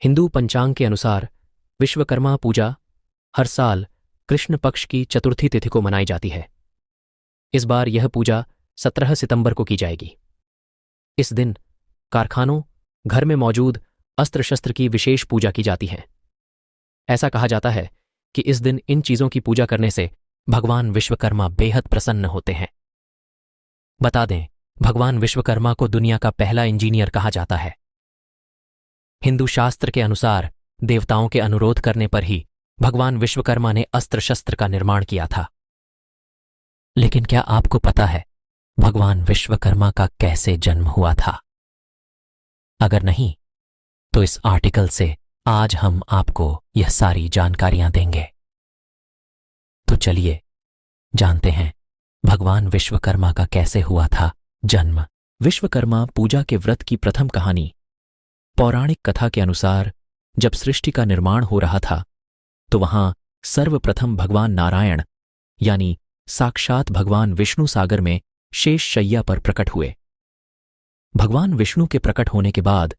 हिंदू पंचांग के अनुसार विश्वकर्मा पूजा हर साल कृष्ण पक्ष की चतुर्थी तिथि को मनाई जाती है। इस बार यह पूजा 17 सितंबर को की जाएगी। इस दिन कारखानों, घर में मौजूद अस्त्र शस्त्र की विशेष पूजा की जाती है। ऐसा कहा जाता है कि इस दिन इन चीजों की पूजा करने से भगवान विश्वकर्मा बेहद प्रसन्न होते हैं। बता दें, भगवान विश्वकर्मा को दुनिया का पहला इंजीनियर कहा जाता है। हिंदू शास्त्र के अनुसार देवताओं के अनुरोध करने पर ही भगवान विश्वकर्मा ने अस्त्र शस्त्र का निर्माण किया था। लेकिन क्या आपको पता है भगवान विश्वकर्मा का कैसे जन्म हुआ था? अगर नहीं तो इस आर्टिकल से आज हम आपको यह सारी जानकारियां देंगे। तो चलिए जानते हैं भगवान विश्वकर्मा का कैसे हुआ था जन्म। विश्वकर्मा पूजा के व्रत की प्रथम कहानी। पौराणिक कथा के अनुसार जब सृष्टि का निर्माण हो रहा था तो वहां सर्वप्रथम भगवान नारायण यानी साक्षात भगवान विष्णु सागर में शेष शैया पर प्रकट हुए। भगवान विष्णु के प्रकट होने के बाद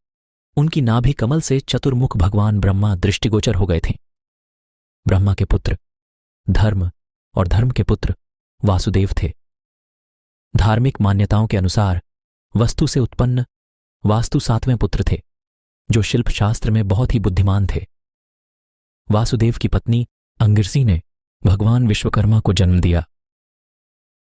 उनकी नाभि कमल से चतुर्मुख भगवान ब्रह्मा दृष्टिगोचर हो गए थे। ब्रह्मा के पुत्र धर्म और धर्म के पुत्र वासुदेव थे। धार्मिक मान्यताओं के अनुसार वस्तु से उत्पन्न वास्तु 7वें पुत्र थे, जो शिल्प शास्त्र में बहुत ही बुद्धिमान थे। वासुदेव की पत्नी अंगिरसी ने भगवान विश्वकर्मा को जन्म दिया।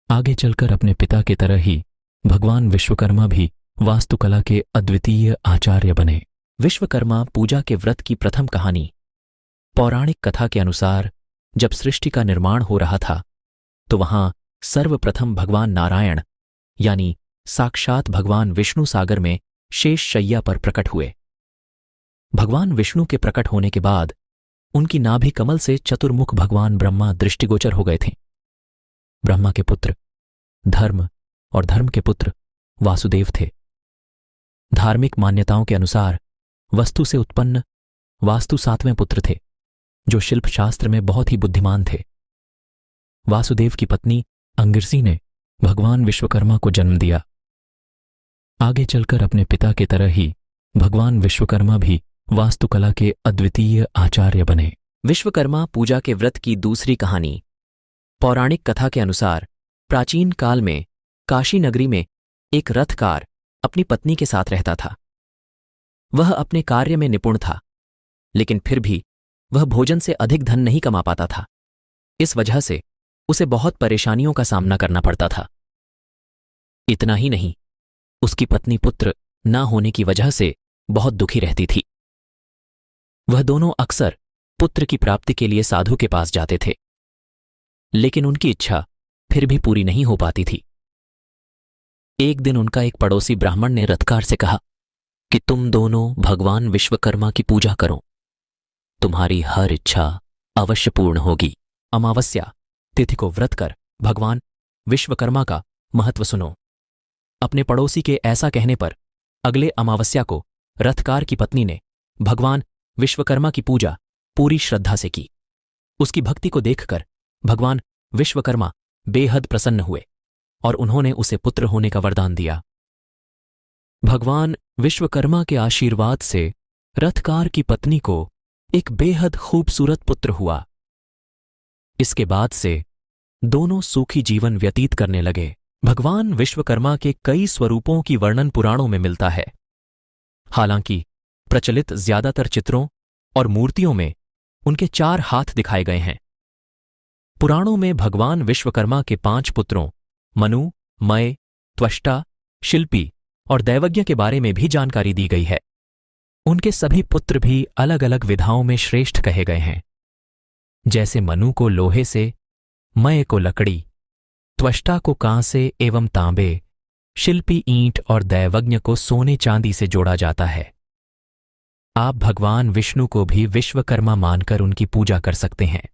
आगे चलकर अपने पिता की तरह ही भगवान विश्वकर्मा भी वास्तुकला के अद्वितीय आचार्य बने। विश्वकर्मा पूजा के व्रत की प्रथम कहानी। पौराणिक कथा के अनुसार जब सृष्टि का निर्माण हो रहा था तो वहां सर्वप्रथम भगवान नारायण यानी साक्षात भगवान विष्णु सागर में शेष शैया पर प्रकट हुए। भगवान विष्णु के प्रकट होने के बाद उनकी नाभि कमल से चतुर्मुख भगवान ब्रह्मा दृष्टिगोचर हो गए थे। ब्रह्मा के पुत्र धर्म और धर्म के पुत्र वासुदेव थे। धार्मिक मान्यताओं के अनुसार वस्तु से उत्पन्न वास्तु 7वें पुत्र थे, जो शिल्प शास्त्र में बहुत ही बुद्धिमान थे। वासुदेव की पत्नी अंगिरसी ने भगवान विश्वकर्मा को जन्म दिया। आगे चलकर अपने पिता की तरह ही भगवान विश्वकर्मा भी वास्तुकला के अद्वितीय आचार्य बने। विश्वकर्मा पूजा के व्रत की दूसरी कहानी। पौराणिक कथा के अनुसार प्राचीन काल में काशी नगरी में एक रथकार अपनी पत्नी के साथ रहता था। वह अपने कार्य में निपुण था, लेकिन फिर भी वह भोजन से अधिक धन नहीं कमा पाता था। इस वजह से उसे बहुत परेशानियों का सामना करना पड़ता था। इतना ही नहीं, उसकी पत्नी पुत्र न होने की वजह से बहुत दुखी रहती थी। वह दोनों अक्सर पुत्र की प्राप्ति के लिए साधु के पास जाते थे, लेकिन उनकी इच्छा फिर भी पूरी नहीं हो पाती थी। एक दिन उनका एक पड़ोसी ब्राह्मण ने रथकार से कहा कि तुम दोनों भगवान विश्वकर्मा की पूजा करो, तुम्हारी हर इच्छा अवश्य पूर्ण होगी। अमावस्या तिथि को व्रत कर भगवान विश्वकर्मा का महत्व सुनो। अपने पड़ोसी के ऐसा कहने पर अगले अमावस्या को रथकार की पत्नी ने भगवान विश्वकर्मा की पूजा पूरी श्रद्धा से की। उसकी भक्ति को देखकर भगवान विश्वकर्मा बेहद प्रसन्न हुए और उन्होंने उसे पुत्र होने का वरदान दिया। भगवान विश्वकर्मा के आशीर्वाद से रथकार की पत्नी को एक बेहद खूबसूरत पुत्र हुआ। इसके बाद से दोनों सुखी जीवन व्यतीत करने लगे। भगवान विश्वकर्मा के कई स्वरूपों की वर्णन पुराणों में मिलता है। हालांकि प्रचलित ज्यादातर चित्रों और मूर्तियों में उनके 4 हाथ दिखाए गए हैं। पुराणों में भगवान विश्वकर्मा के 5 पुत्रों मनु, मय, त्वष्टा, शिल्पी और दैवज्ञ के बारे में भी जानकारी दी गई है। उनके सभी पुत्र भी अलग अलग विधाओं में श्रेष्ठ कहे गए हैं, जैसे मनु को लोहे से, मय को लकड़ी, त्वष्टा को कांसे एवं तांबे, शिल्पी ईंट और दैवज्ञ को सोने चांदी से जोड़ा जाता है। आप भगवान विष्णु को भी विश्वकर्मा मानकर उनकी पूजा कर सकते हैं।